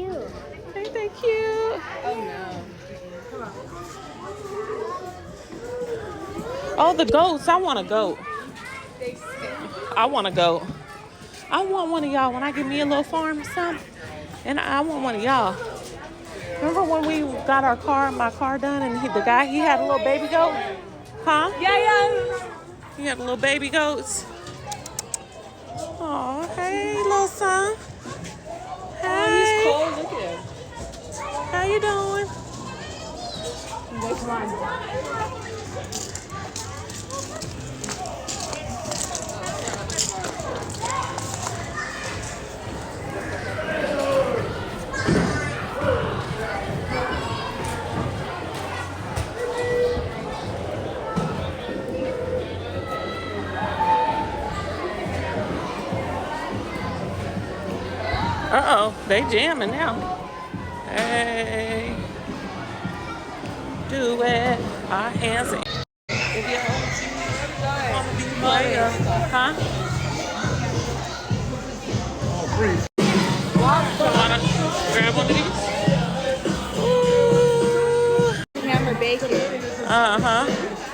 cute. Ain't they cute? Oh no. Oh, the goats. I want a goat. They stink. I want a goat. I want one of y'all when I get me a little farm or something. And I want one of y'all. Remember when we got my car done, and the guy, he had a little baby goat? Huh? Yeah. He had a little baby goats. Oh, hey, little son. Oh, he's Hey, cold. Look at him. how you doing? Okay, come on. Uh-oh, they jamming now. Hey, do it. Our hands in. If you want to be a player, huh? You want to grab one of these? Ooh. Hammer bacon. Uh-huh.